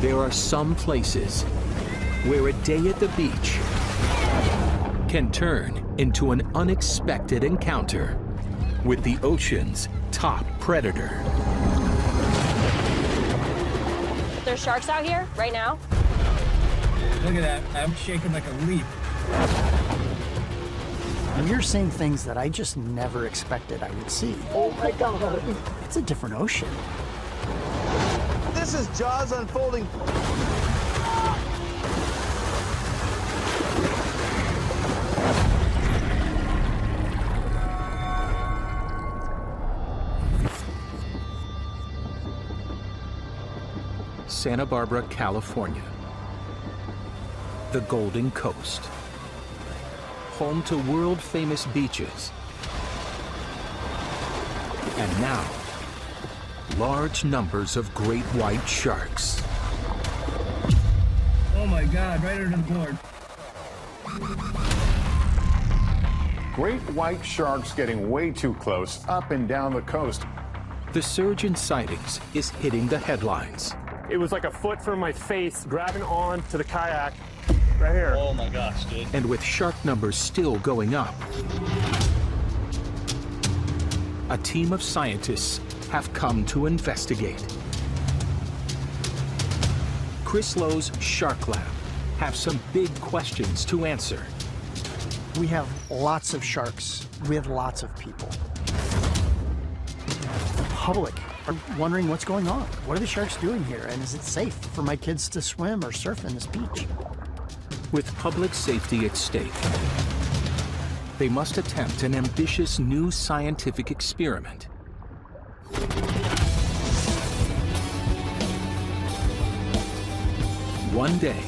There are some places where a day at the beach can turn into an unexpected encounter with the ocean's top predator. There's sharks out here right now. Look at that, I'm shaking like a leaf. And you're seeing things that I just never expected I would see. Oh my God. It's a different ocean. This is Jaws unfolding. Santa Barbara, California. The Golden Coast. Home to world-famous beaches. And now, large numbers of great white sharks. Oh my God, right under the board. Great white sharks getting way too close up and down the coast. The surge in sightings is hitting the headlines. It was like a foot from my face, grabbing on to the kayak right here. Oh my gosh, dude. And with shark numbers still going up, a team of scientists have come to investigate. Chris Lowe's Shark Lab have some big questions to answer. We have lots of sharks with lots of people. The public are wondering what's going on. What are the sharks doing here? And is it safe for my kids to swim or surf in this beach? With public safety at stake, they must attempt an ambitious new scientific experiment. One day,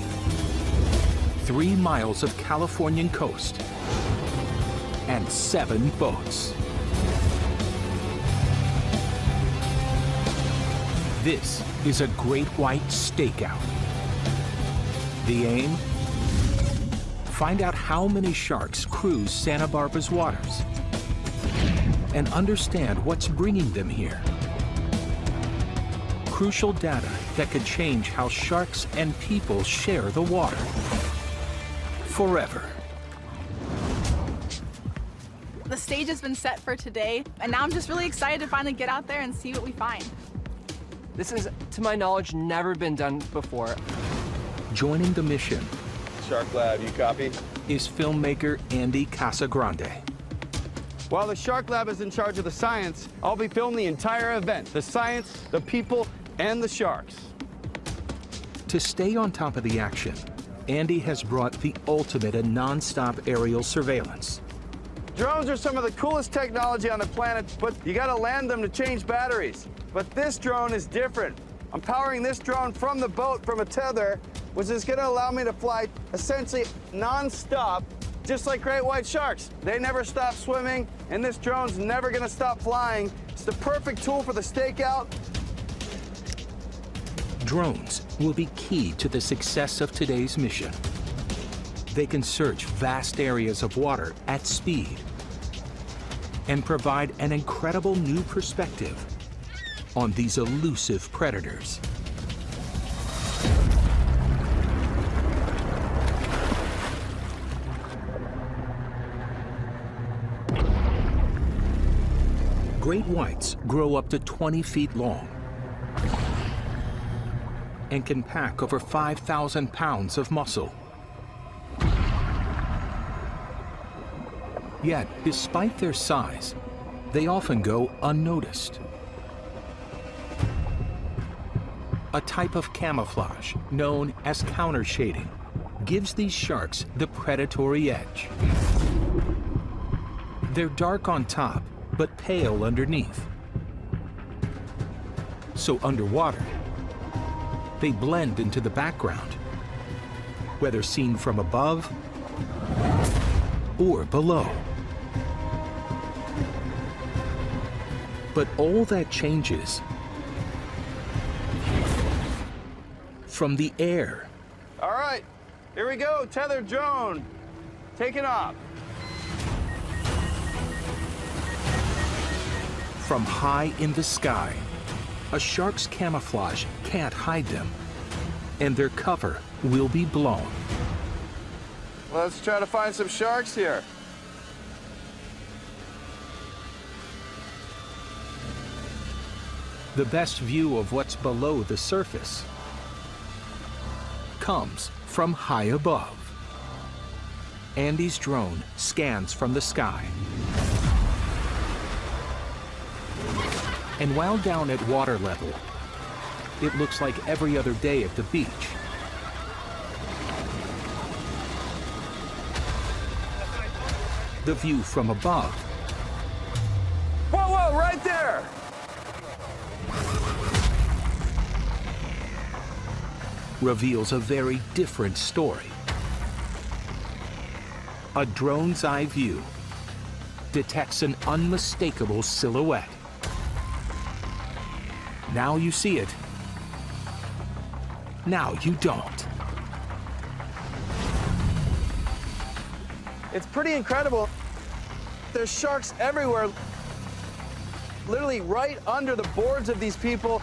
3 miles of Californian coast and 7 boats. This is a great white stakeout. The aim? Find out how many sharks cruise Santa Barbara's waters and understand what's bringing them here. Crucial data that could change how sharks and people share the water forever. The stage has been set for today, and now I'm just really excited to finally get out there and see what we find. This has, to my knowledge, never been done before. Joining the mission Shark Lab, you copy? is filmmaker Andy Casagrande. While the Shark Lab is in charge of the science, I'll be filming the entire event. The science, the people, and the sharks. To stay on top of the action, Andy has brought the ultimate in non-stop aerial surveillance. Drones are some of the coolest technology on the planet, but you gotta land them to change batteries. But this drone is different. I'm powering this drone from the boat from a tether, which is gonna allow me to fly essentially non-stop, just like great white sharks. They never stop swimming, and this drone's never gonna stop flying. It's the perfect tool for the stakeout. Drones will be key to the success of today's mission. They can search vast areas of water at speed and provide an incredible new perspective on these elusive predators. Great whites grow up to 20 feet long and can pack over 5,000 pounds of muscle. Yet, despite their size, they often go unnoticed. A type of camouflage known as countershading gives these sharks the predatory edge. They're dark on top, but pale underneath. So underwater, they blend into the background, whether seen from above or below. But all that changes from the air. All right, here we go, tethered drone, taking off. From high in the sky, a shark's camouflage can't hide them. and their cover will be blown. Let's try to find some sharks here. The best view of what's below the surface comes from high above. Andy's drone scans from the sky. And while down at water level, it looks like every other day at the beach. The view from above. Whoa, whoa, right there! Reveals a very different story. A drone's eye view detects an unmistakable silhouette. Now you see it. Now you don't. It's pretty incredible. There's sharks everywhere, literally right under the boards of these people,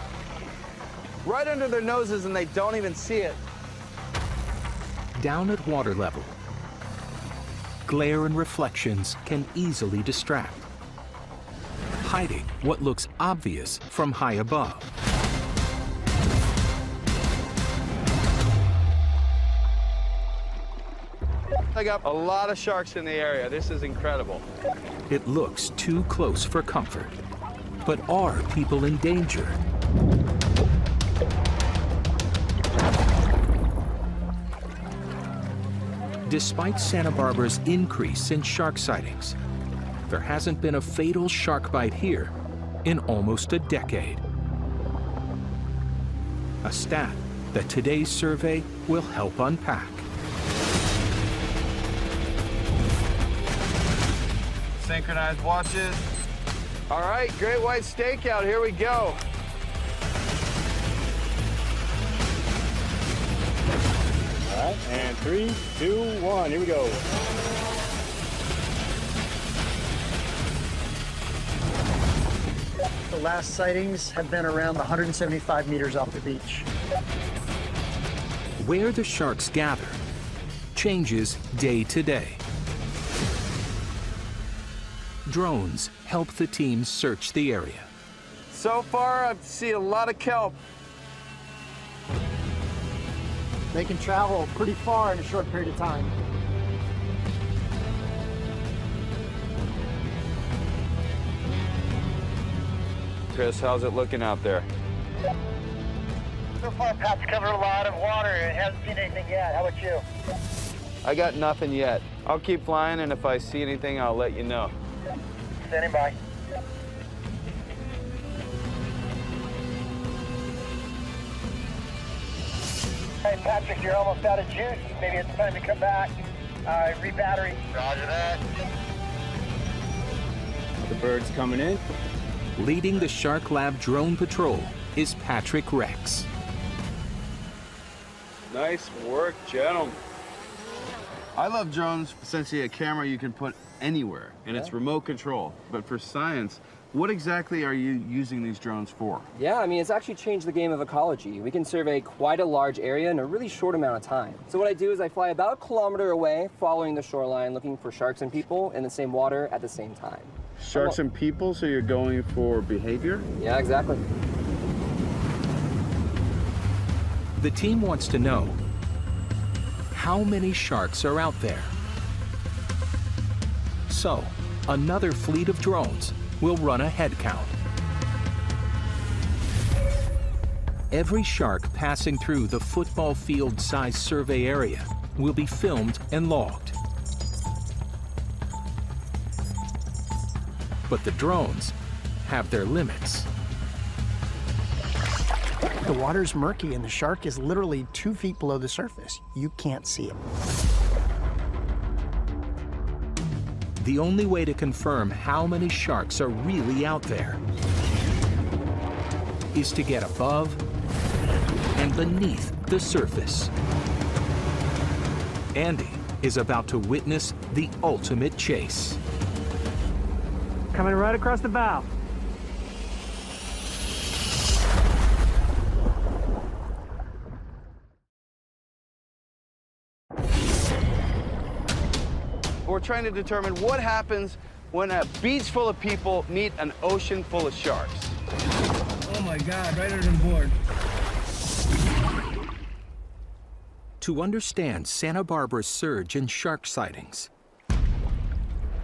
right under their noses, and they don't even see it. Down at water level, glare and reflections can easily distract, hiding what looks obvious from high above. I got a lot of sharks in the area. This is incredible. It looks too close for comfort. But are people in danger? Despite Santa Barbara's increase in shark sightings, there hasn't been a fatal shark bite here in almost a decade. A stat that today's survey will help unpack. Synchronized watches. All right, great white stakeout, here we go. All right, and 3, 2, 1, here we go. The last sightings have been around 175 meters off the beach. Where the sharks gather changes day to day. Drones help the team search the area. So far, I see a lot of kelp. They can travel pretty far in a short period of time. Chris, how's it looking out there? So far, Pat's covered a lot of water and hasn't seen anything yet. How about you? I got nothing yet. I'll keep flying, and if I see anything, I'll let you know. Standing by. Hey, Patrick, you're almost out of juice. Maybe it's time to come back. Re-battery. Roger that. The bird's coming in. Leading the Shark Lab drone patrol is Patrick Rex. Nice work, gentlemen. I love drones. Essentially a camera you can put anywhere, and it's remote control. But for science, what exactly are you using these drones for? Yeah, I mean, it's actually changed the game of ecology. We can survey quite a large area in a really short amount of time. So what I do is I fly about a kilometer away, following the shoreline, looking for sharks and people in the same water at the same time. Sharks and people, so you're going for behavior? Yeah, exactly. The team wants to know how many sharks are out there. So, another fleet of drones will run a head count. Every shark passing through the football field-sized survey area will be filmed and logged. But the drones have their limits. The water's murky and the shark is literally 2 feet below the surface. You can't see him. The only way to confirm how many sharks are really out there is to get above and beneath the surface. Andy is about to witness the ultimate chase. Coming right across the bow. trying to determine what happens when a beach full of people meet an ocean full of sharks. Oh my God, right under the board. To understand Santa Barbara's surge in shark sightings,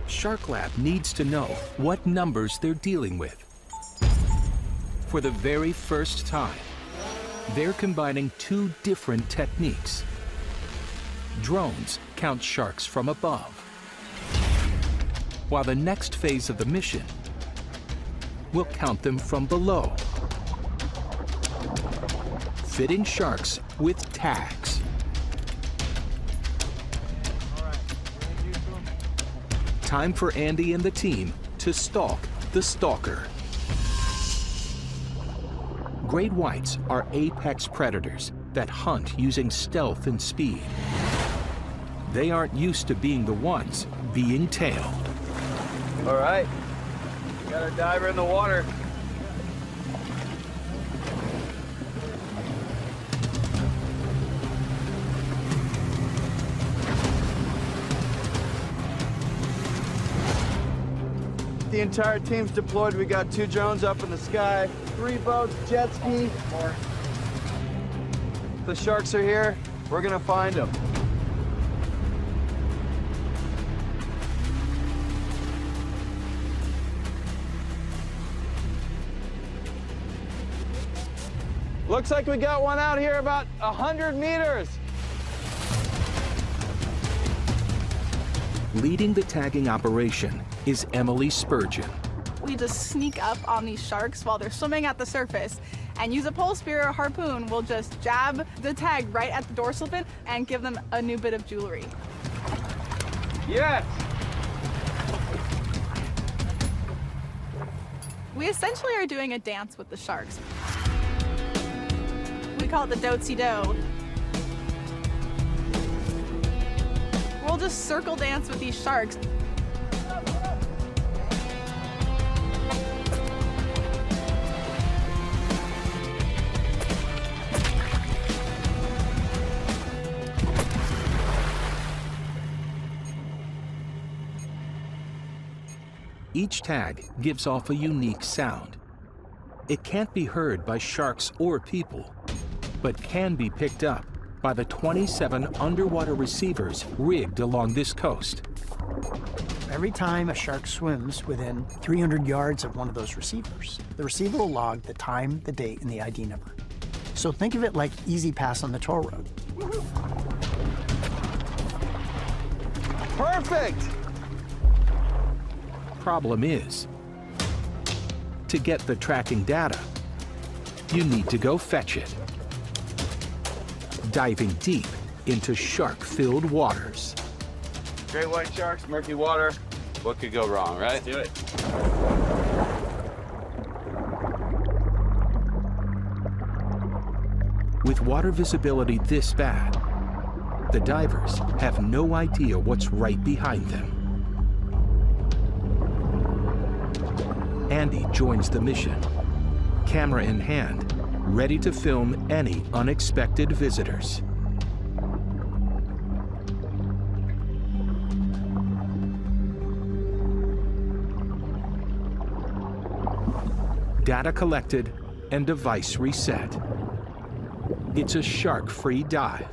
Shark Lab needs to know what numbers they're dealing with. For the very first time, they're combining two different techniques. Drones count sharks from above, while the next phase of the mission will count them from below, fitting sharks with tags. Time for Andy and the team to stalk the stalker. Great whites are apex predators that hunt using stealth and speed. They aren't used to being the ones being tailed. All right, got our diver in the water. The entire team's deployed. We got 2 drones up in the sky, 3 boats, jet ski. More. The sharks are here. We're gonna find them. Looks like we got one out here about 100 meters. Leading the tagging operation is Emily Spurgeon. We just sneak up on these sharks while they're swimming at the surface and use a pole spear or harpoon. We'll just jab the tag right at the dorsal fin and give them a new bit of jewelry. Yes! We essentially are doing a dance with the sharks. We call it the do-si-do. We'll just circle dance with these sharks. Each tag gives off a unique sound. It can't be heard by sharks or people, but can be picked up by the 27 underwater receivers rigged along this coast. Every time a shark swims within 300 yards of one of those receivers, the receiver will log the time, the date, and the ID number. So think of it like Easy Pass on the toll road. Perfect! Problem is, to get the tracking data, you need to go fetch it. Diving deep into shark-filled waters. Great white sharks, murky water. What could go wrong, right? Do it. With water visibility this bad, the divers have no idea what's right behind them. Andy joins the mission, camera in hand, ready to film any unexpected visitors. Data collected and device reset. It's a shark-free dive.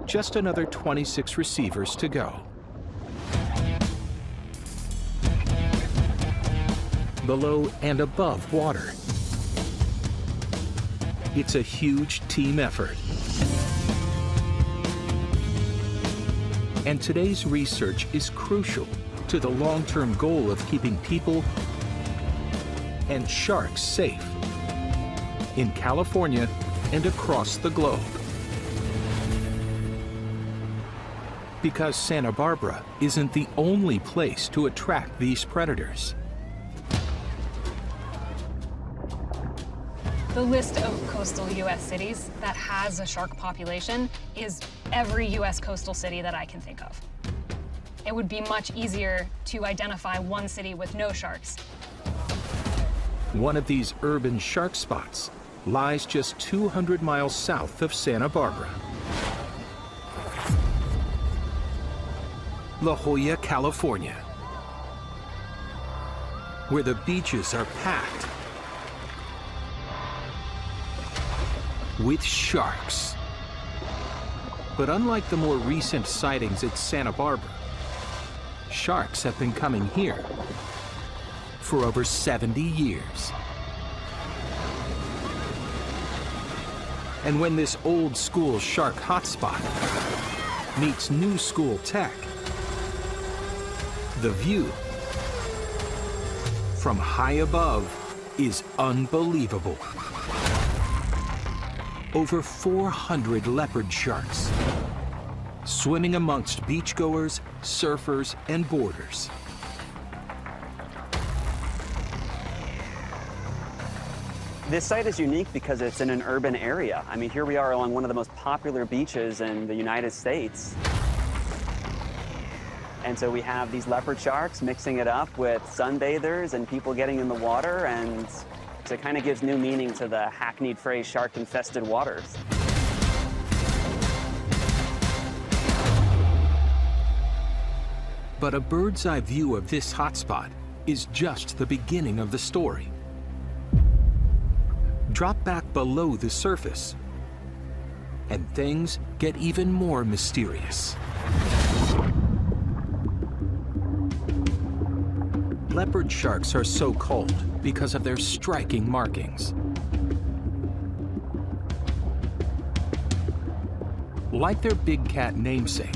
Just another 26 receivers to go. Below and above water, it's a huge team effort. And today's research is crucial to the long-term goal of keeping people and sharks safe in California and across the globe. Because Santa Barbara isn't the only place to attract these predators. The list of coastal U.S. cities that has a shark population is every U.S. coastal city that I can think of. It would be much easier to identify one city with no sharks. One of these urban shark spots lies just 200 miles south of Santa Barbara. La Jolla, California, where the beaches are packed with sharks. But unlike the more recent sightings at Santa Barbara, sharks have been coming here for over 70 years. And when this old school shark hotspot meets new school tech, the view from high above is unbelievable. Over 400 leopard sharks swimming amongst beachgoers, surfers, and boarders. This site is unique because it's in an urban area. I mean, here we are along one of the most popular beaches in the United States. And so we have these leopard sharks mixing it up with sunbathers and people getting in the water, and so it kind of gives new meaning to the hackneyed phrase, shark-infested waters. But a bird's-eye view of this hotspot is just the beginning of the story. Drop back below the surface, and things get even more mysterious. Leopard sharks are so called because of their striking markings. Like their big cat namesake,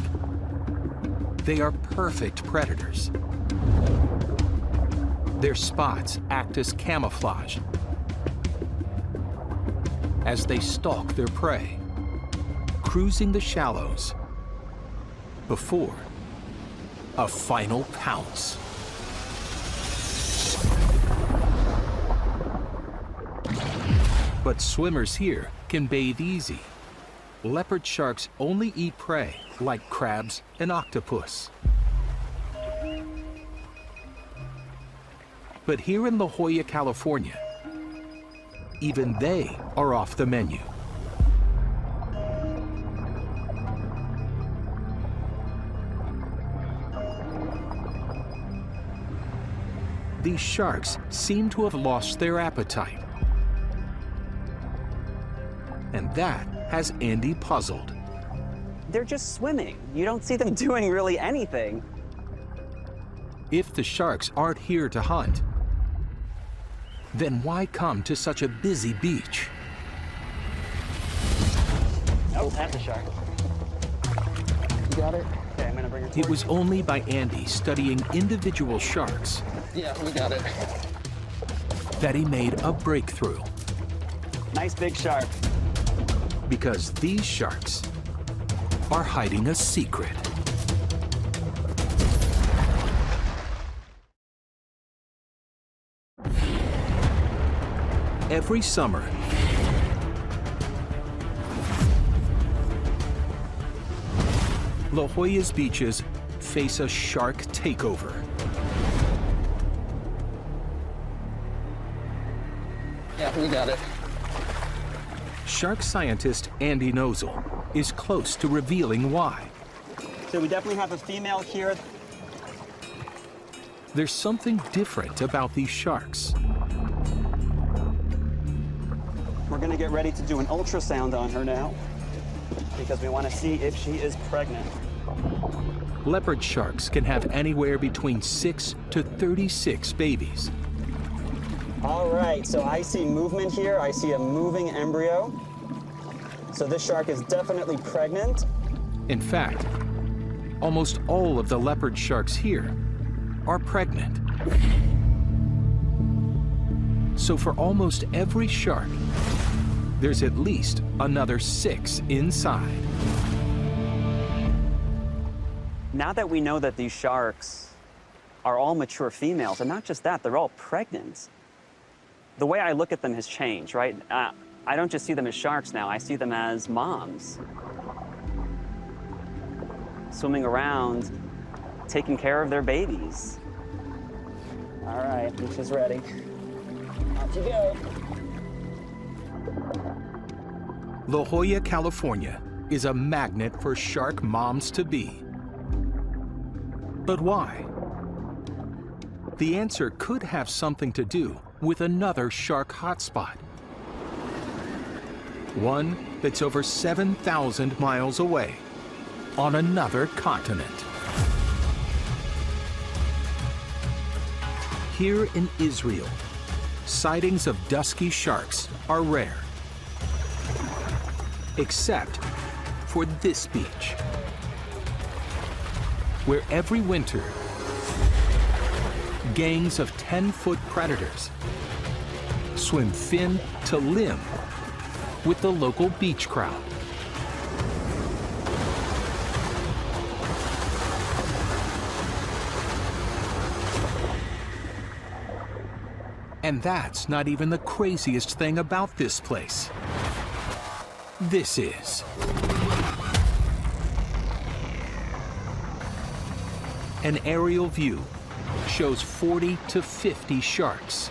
they are perfect predators. Their spots act as camouflage as they stalk their prey, cruising the shallows before a final pounce. But swimmers here can bathe easy. Leopard sharks only eat prey like crabs and octopus. But here in La Jolla, California, even they are off the menu. These sharks seem to have lost their appetite. And that has Andy puzzled. They're just swimming. You don't see them doing really anything. If the sharks aren't here to hunt, then why come to such a busy beach? Oh, that's a shark. You got it? Okay, I'm gonna bring it. It was only by Andy studying individual sharks Yeah, we got it. that he made a breakthrough. Nice big shark. Because these sharks are hiding a secret. Every summer, La Jolla's beaches face a shark takeover. Yeah, we got it. Shark scientist Andy Nozel is close to revealing why. So we definitely have a female here. There's something different about these sharks. We're gonna get ready to do an ultrasound on her now because we want to see if she is pregnant. Leopard sharks can have anywhere between 6 to 36 babies. All right, so I see movement here. I see a moving embryo. So this shark is definitely pregnant. In fact, almost all of the leopard sharks here are pregnant. So for almost every shark, there's at least another 6 inside. Now that we know that these sharks are all mature females, and not just that, they're all pregnant, the way I look at them has changed, right? I don't just see them as sharks now, I see them as moms. Swimming around, taking care of their babies. All right, she's ready. Off you go. La Jolla, California is a magnet for shark moms-to-be. But why? The answer could have something to do with another shark hotspot. One that's over 7,000 miles away on another continent. Here in Israel, sightings of dusky sharks are rare, except for this beach, where every winter, gangs of 10-foot predators swim fin to limb with the local beach crowd. And that's not even the craziest thing about this place. This is an aerial view shows 40 to 50 sharks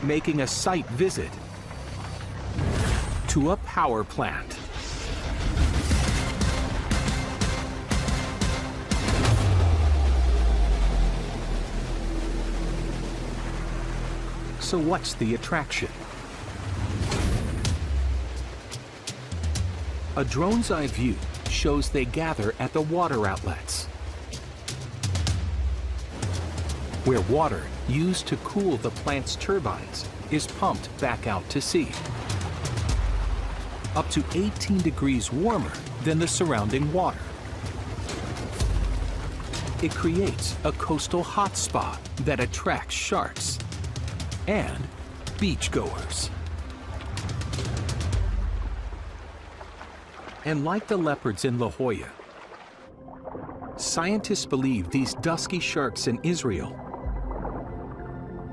making a site visit to a power plant. So what's the attraction? A drone's eye view shows they gather at the water outlets, where water used to cool the plant's turbines is pumped back out to sea, up to 18 degrees warmer than the surrounding water. It creates a coastal hotspot that attracts sharks and beachgoers. And like the leopards in La Jolla, scientists believe these dusky sharks in Israel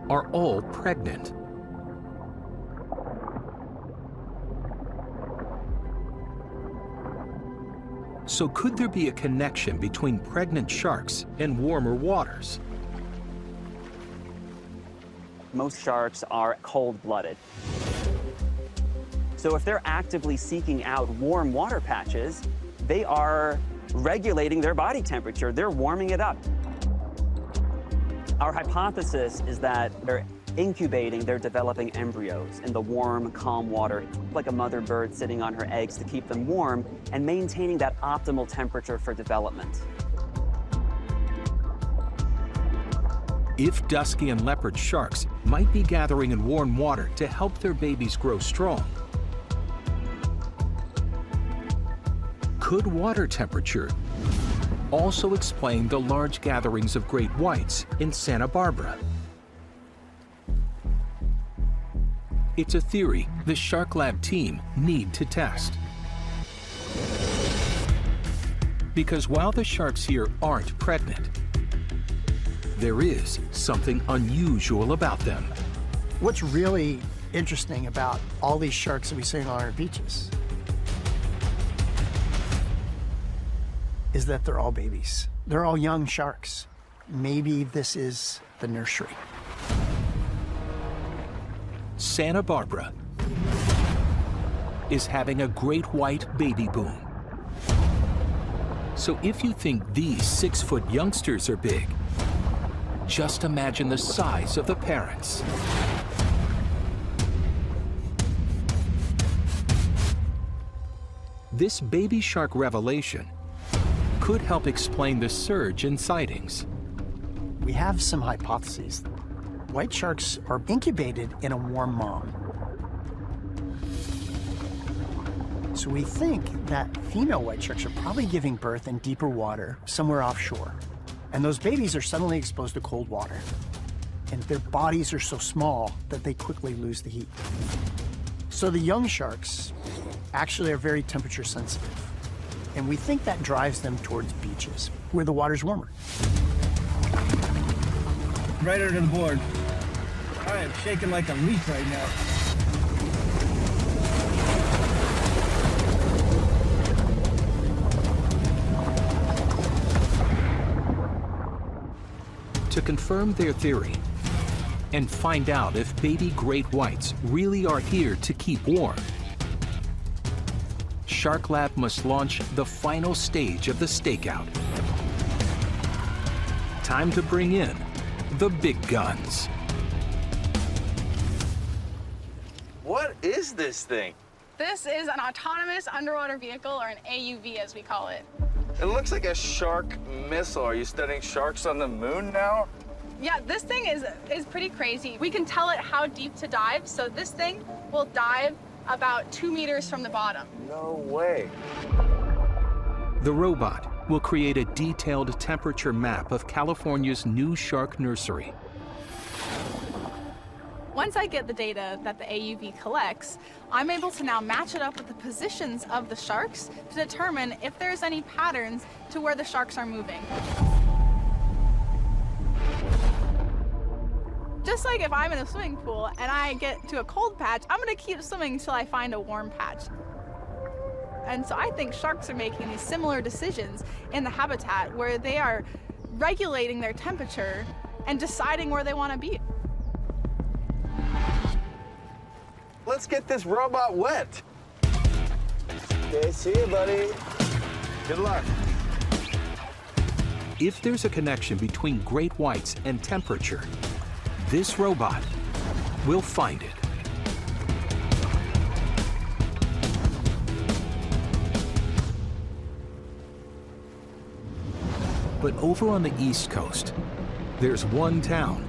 are all pregnant. So could there be a connection between pregnant sharks and warmer waters? Most sharks are cold-blooded. So if they're actively seeking out warm water patches, they are regulating their body temperature. They're warming it up. Our hypothesis is that they're incubating, they're developing embryos in the warm, calm water, like a mother bird sitting on her eggs to keep them warm and maintaining that optimal temperature for development. If dusky and leopard sharks might be gathering in warm water to help their babies grow strong, could water temperature also explain the large gatherings of great whites in Santa Barbara? It's a theory the Shark Lab team need to test. Because while the sharks here aren't pregnant, there is something unusual about them. What's really interesting about all these sharks that we see on our beaches is that they're all babies. They're all young sharks. Maybe this is the nursery. Santa Barbara is having a great white baby boom. So if you think these 6-foot youngsters are big, just imagine the size of the parents. This baby shark revelation could help explain the surge in sightings. We have some hypotheses. White sharks are incubated in a warm mom. So we think that female white sharks are probably giving birth in deeper water, somewhere offshore. And those babies are suddenly exposed to cold water. And their bodies are so small that they quickly lose the heat. So the young sharks actually are very temperature sensitive. And we think that drives them towards beaches, where the water's warmer. Right under the board. I am shaking like a leaf right now. To confirm their theory and find out if baby great whites really are here to keep warm, Shark Lab must launch the final stage of the stakeout. time to bring in the big guns. What is this thing? This is an autonomous underwater vehicle, or an AUV as we call it. It looks like a shark missile. Are you studying sharks on the moon now? Yeah, this thing is pretty crazy. We can tell it how deep to dive, so this thing will dive about 2 meters from the bottom. No way. The robot will create a detailed temperature map of California's new shark nursery. Once I get the data that the AUV collects, I'm able to now match it up with the positions of the sharks to determine if there's any patterns to where the sharks are moving. Just like if I'm in a swimming pool and I get to a cold patch, I'm gonna keep swimming until I find a warm patch. And so I think sharks are making these similar decisions in the habitat where they are regulating their temperature and deciding where they want to be. Let's get this robot wet. Okay, see you, buddy. Good luck. If there's a connection between great whites and temperature, this robot will find it. But over on the East Coast, there's one town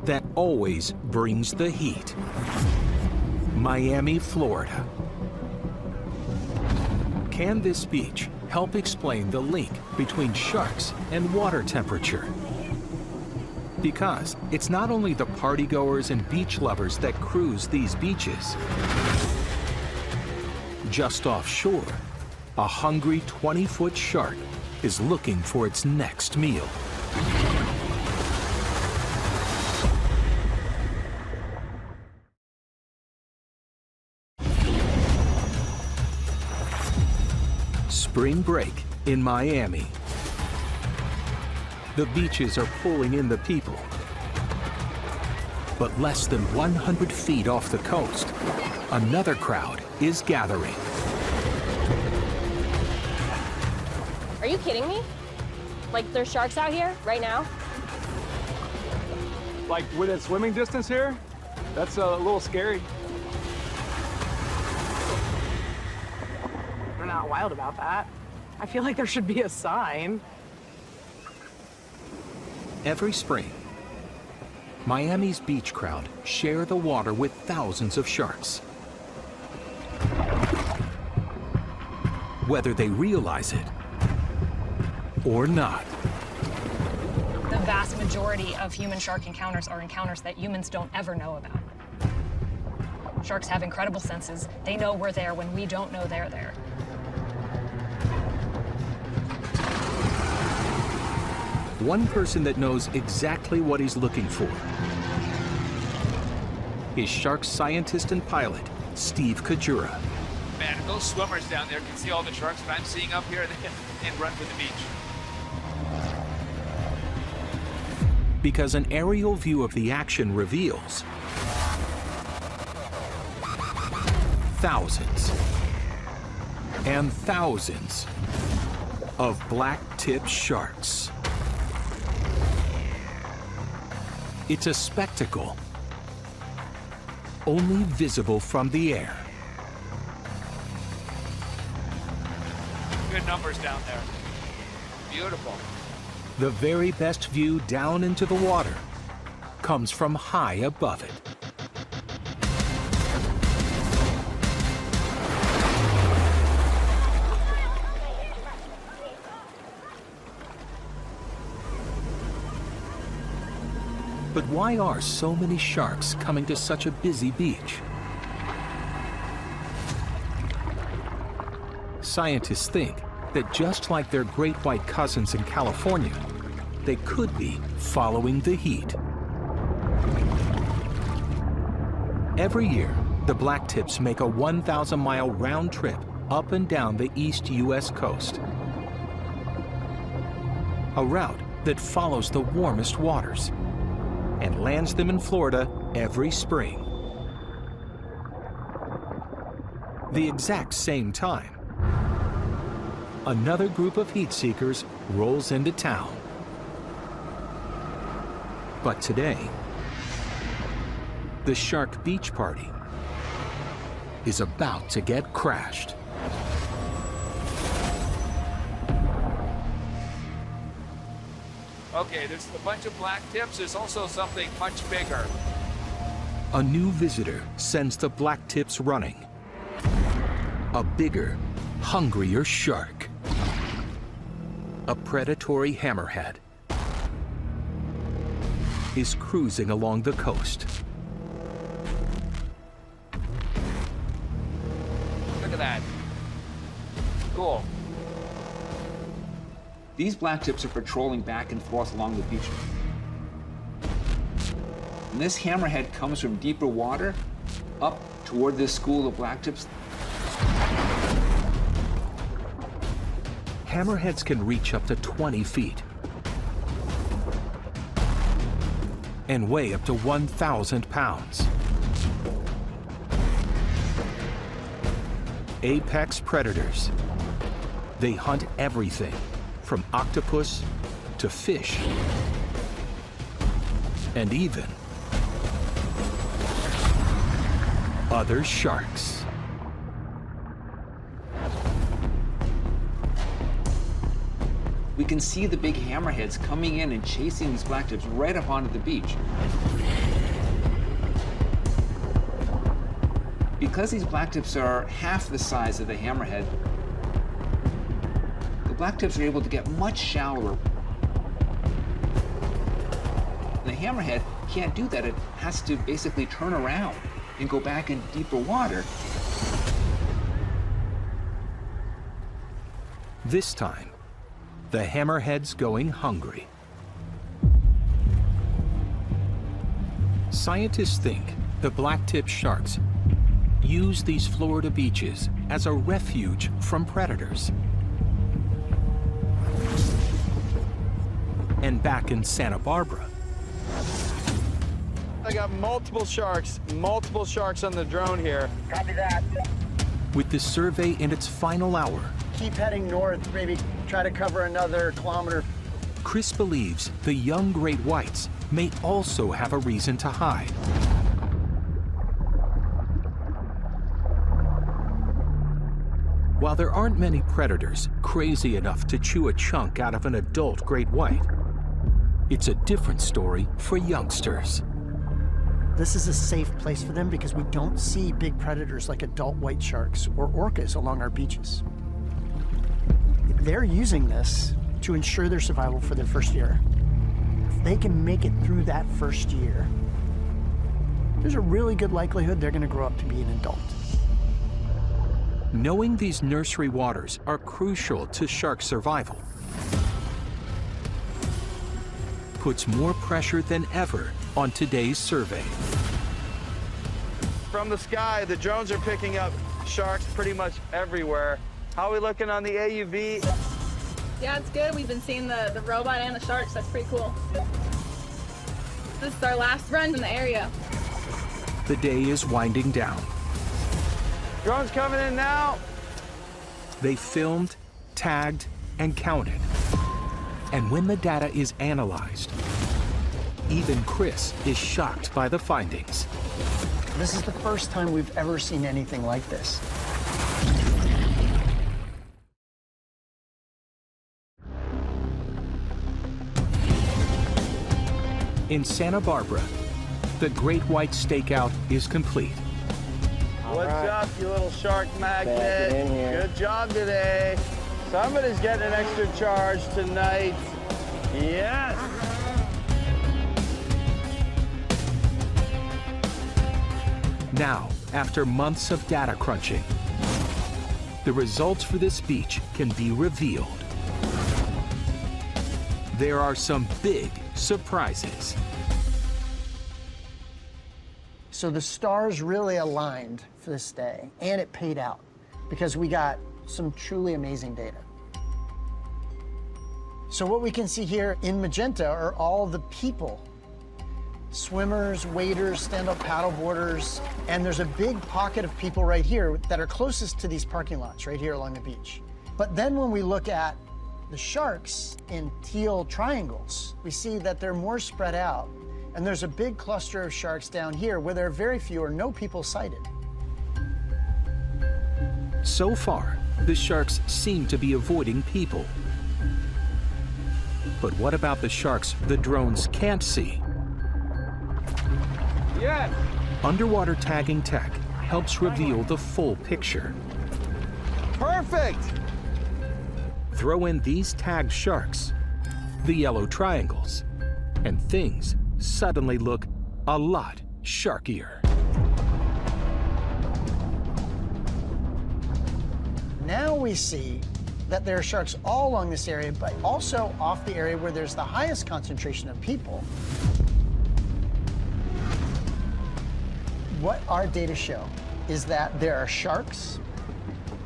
that always brings the heat. Miami, Florida. Can this beach help explain the link between sharks and water temperature? Because it's not only the partygoers and beach lovers that cruise these beaches. Just offshore, a hungry 20-foot shark is looking for its next meal. Spring break in Miami. The beaches are pulling in the people. But less than 100 feet off the coast, another crowd is gathering. Are you kidding me? Like, there's sharks out here right now? Like within swimming distance here? That's a little scary. We're not wild about that. I feel like there should be a sign. Every spring, Miami's beach crowd share the water with thousands of sharks. Whether they realize it or not. The vast majority of human-shark encounters are encounters that humans don't ever know about. Sharks have incredible senses. They know we're there when we don't know they're there. One person that knows exactly what he's looking for is shark scientist and pilot, Steve Kajura. Man, those swimmers down there can see all the sharks that I'm seeing up here and run for the beach. Because an aerial view of the action reveals thousands and thousands of black-tipped sharks. It's a spectacle only visible from the air. Good numbers down there. Beautiful. The very best view down into the water comes from high above it. But why are so many sharks coming to such a busy beach? Scientists think that just like their great white cousins in California, they could be following the heat. Every year, the blacktips make a 1,000-mile round trip up and down the East U.S. coast. A route that follows the warmest waters and lands them in Florida every spring. The exact same time, another group of heat seekers rolls into town. But today, the shark beach party is about to get crashed. Okay, there's a bunch of black tips. There's also something much bigger. A new visitor sends the black tips running. A bigger, hungrier shark. A predatory hammerhead is cruising along the coast. Look at that. Cool. These black tips are patrolling back and forth along the beach. And this hammerhead comes from deeper water up toward this school of black tips. Hammerheads can reach up to 20 feet and weigh up to 1,000 pounds. Apex predators. They hunt everything from octopus to fish and even other sharks. We can see the big hammerheads coming in and chasing these black tips right up onto the beach. Because these black tips are half the size of the hammerhead, the black tips are able to get much shallower. The hammerhead can't do that. It has to basically turn around and go back in deeper water. This time, the hammerhead's going hungry. Scientists think the black-tip sharks use these Florida beaches as a refuge from predators. And back in Santa Barbara, I got multiple sharks on the drone here. Copy that. with the survey in its final hour, Keep heading north, maybe try to cover another kilometer. Chris believes the young great whites may also have a reason to hide. While there aren't many predators crazy enough to chew a chunk out of an adult great white, it's a different story for youngsters. This is a safe place for them because we don't see big predators like adult white sharks or orcas along our beaches. They're using this to ensure their survival for their first year. If they can make it through that first year, there's a really good likelihood they're going to grow up to be an adult. Knowing these nursery waters are crucial to shark survival puts more pressure than ever on today's survey. From the sky, the drones are picking up sharks pretty much everywhere. How are we looking on the AUV? Yeah, it's good. We've been seeing the robot and the sharks. That's pretty cool. This is our last run in the area. The day is winding down. Drones coming in now. They filmed, tagged, and counted. And when the data is analyzed, even Chris is shocked by the findings. This is the first time we've ever seen anything like this. In Santa Barbara, the Great White Stakeout is complete. What's up, you little shark magnet? Back in here. Good job today. Somebody's getting an extra charge tonight. Yes. Now, after months of data crunching, the results for this beach can be revealed. There are some big surprises. So the stars really aligned for this day, and it paid out because we got some truly amazing data. So what we can see here in magenta are all the people, swimmers, waders, stand-up paddleboarders, and there's a big pocket of people right here that are closest to these parking lots right here along the beach. But then when we look at the sharks in teal triangles, we see that they're more spread out. And there's a big cluster of sharks down here where there are very few or no people sighted. So far, the sharks seem to be avoiding people. But what about the sharks the drones can't see? Yes. Underwater tagging tech helps reveal the full picture. Perfect. Throw in these tagged sharks, the yellow triangles, and things suddenly look a lot sharkier. Now we see that there are sharks all along this area, but also off the area where there's the highest concentration of people. What our data show is that there are sharks,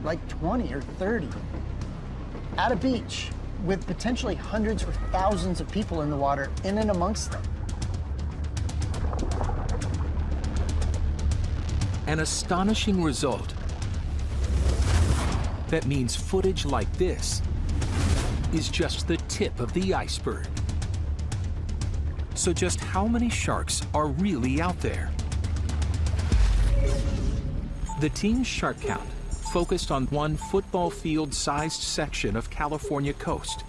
like 20 or 30, at a beach with potentially hundreds or thousands of people in the water in and amongst them. An astonishing result. That means footage like this is just the tip of the iceberg. So just how many sharks are really out there? The team's shark count focused on one football field-sized section of California coast.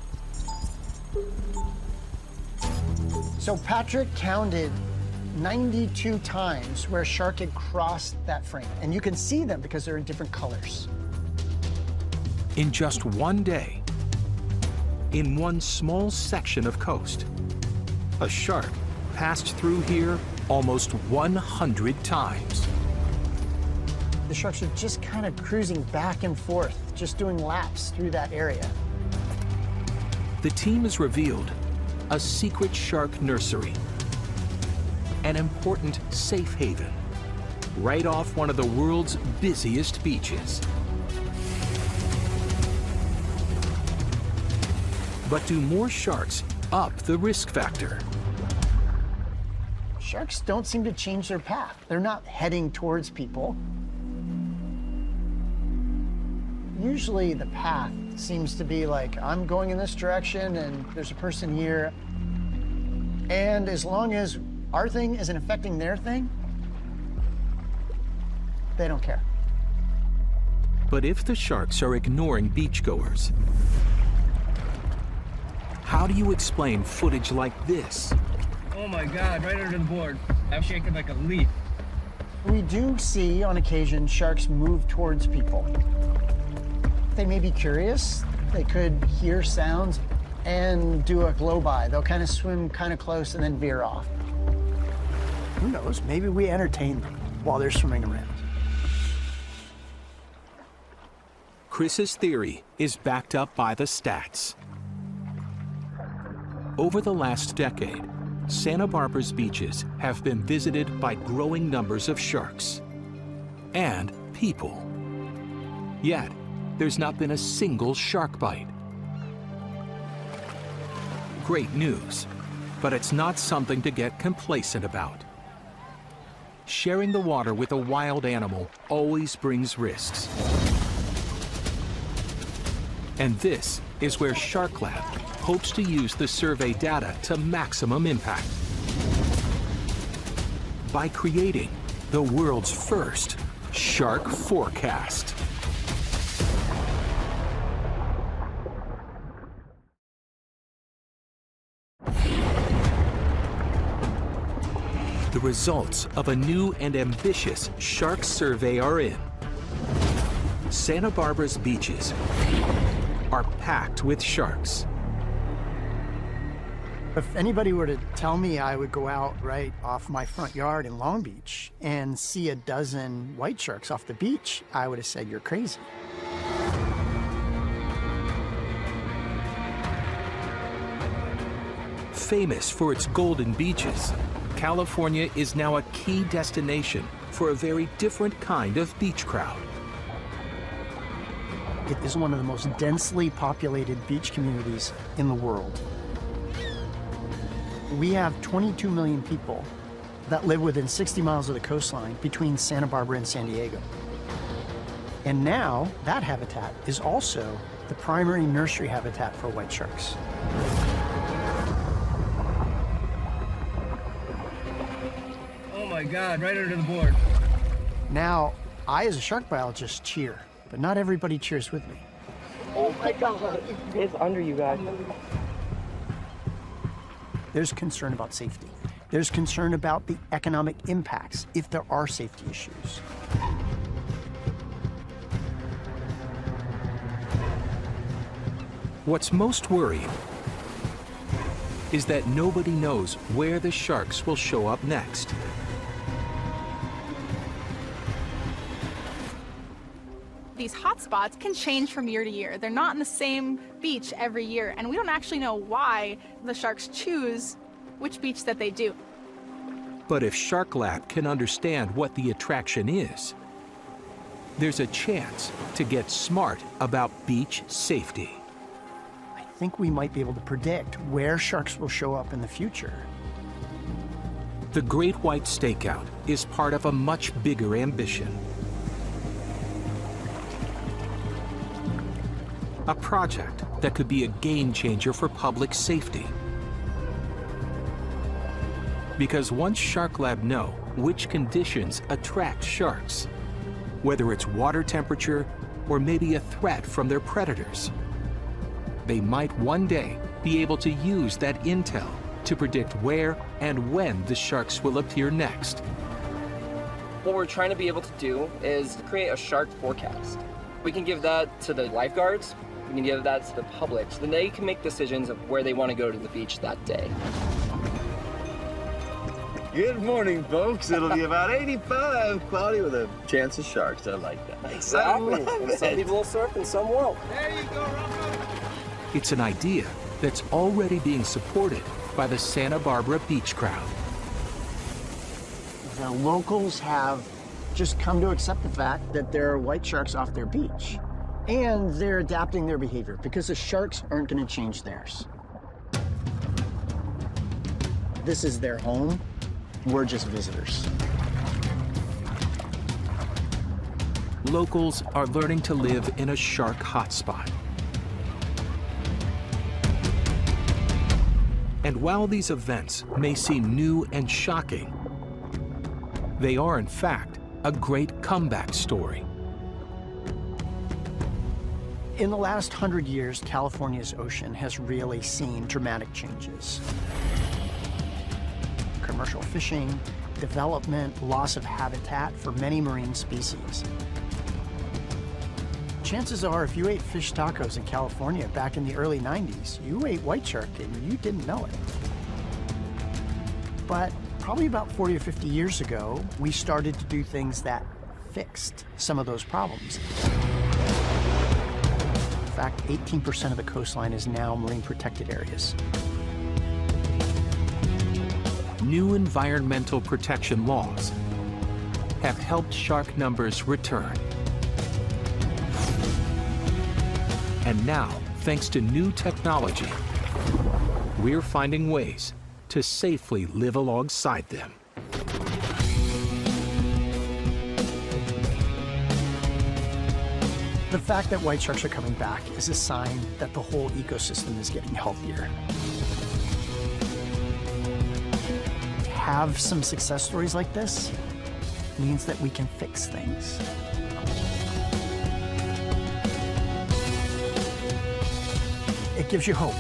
So Patrick counted 92 times where a shark had crossed that frame. And you can see them because they're in different colors. In just one day, in one small section of coast, a shark passed through here almost 100 times. The sharks are just kind of cruising back and forth, just doing laps through that area. The team has revealed a secret shark nursery, an important safe haven, right off one of the world's busiest beaches. But do more sharks up the risk factor? Sharks don't seem to change their path. They're not heading towards people. Usually the path seems to be like, I'm going in this direction and there's a person here. And as long as our thing isn't affecting their thing, they don't care. But if the sharks are ignoring beachgoers, how do you explain footage like this? Oh my God, right under the board. I'm shaking like a leaf. We do see on occasion sharks move towards people. They may be curious. They could hear sounds and do a glow-by. They'll kind of swim kind of close and then veer off. Who knows? Maybe we entertain them while they're swimming around. Chris's theory is backed up by the stats. Over the last decade, Santa Barbara's beaches have been visited by growing numbers of sharks and people. Yet, there's not been a single shark bite. Great news, but it's not something to get complacent about. Sharing the water with a wild animal always brings risks. And this is where Shark Lab hopes to use the survey data to maximum impact by creating the world's first shark forecast. The results of a new and ambitious shark survey are in. Santa Barbara's beaches are packed with sharks. If anybody were to tell me I would go out right off my front yard in Long Beach and see a dozen white sharks off the beach, I would have said, you're crazy. Famous for its golden beaches, California is now a key destination for a very different kind of beach crowd. It is one of the most densely populated beach communities in the world. We have 22 million people that live within 60 miles of the coastline between Santa Barbara and San Diego. And now that habitat is also the primary nursery habitat for white sharks. God, right under the board. Now, I, as a shark biologist, cheer, but not everybody cheers with me. Oh my God, it's under you guys. There's concern about safety. There's concern about the economic impacts if there are safety issues. What's most worrying is that nobody knows where the sharks will show up next. These hotspots can change from year to year. They're not in the same beach every year, and we don't actually know why the sharks choose which beach that they do. But if Shark Lab can understand what the attraction is, there's a chance to get smart about beach safety. I think we might be able to predict where sharks will show up in the future. The Great White Stakeout is part of a much bigger ambition. A project that could be a game changer for public safety. Because once Shark Lab know which conditions attract sharks, whether it's water temperature or maybe a threat from their predators, they might one day be able to use that intel to predict where and when the sharks will appear next. What we're trying to be able to do is create a shark forecast. We can give that to the lifeguards, we can give that to the public, so then they can make decisions of where they want to go to the beach that day. Good morning, folks. It'll be about 85, cloudy with a chance of sharks. I like that. Exactly. And some people will surf and some won't. There you go, Rocco. It's an idea that's already being supported by the Santa Barbara beach crowd. The locals have just come to accept the fact that there are white sharks off their beach. And they're adapting their behavior because the sharks aren't going to change theirs. This is their home. We're just visitors. Locals are learning to live in a shark hotspot. And while these events may seem new and shocking, they are in fact a great comeback story. In the last 100 years, California's ocean has really seen dramatic changes. Commercial fishing, development, loss of habitat for many marine species. Chances are, if you ate fish tacos in California back in the early 90s, you ate white shark and you didn't know it. But probably about 40 or 50 years ago, we started to do things that fixed some of those problems. In fact, 18% of the coastline is now marine protected areas. New environmental protection laws have helped shark numbers return. And now, thanks to new technology, we're finding ways to safely live alongside them. The fact that white sharks are coming back is a sign that the whole ecosystem is getting healthier. To have some success stories like this means that we can fix things. It gives you hope.